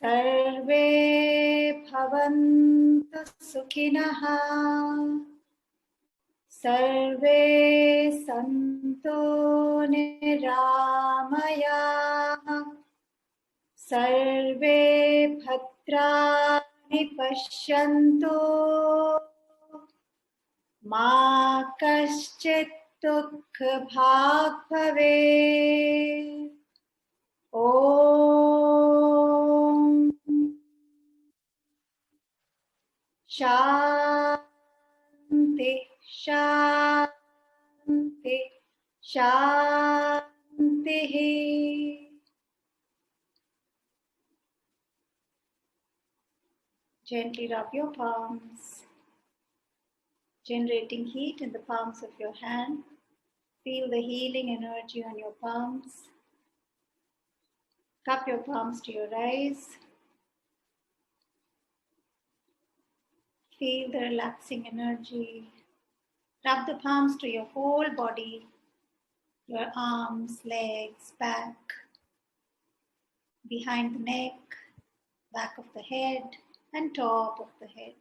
Sarve Bhavantu Sukhinaḥ. Sarve Santu Niramayah. Sarve Bhadrani Pashyantu. Ma kaschit dukha bhag bhavet. Om Shanti Shanti Shanti. Gently rub your palms, generating heat in the palms of your hand. Feel the healing energy on your palms. Cup your palms to your eyes. Feel the relaxing energy. Rub the palms to your whole body, your arms, legs, back, behind the neck, back of the head, and top of the head.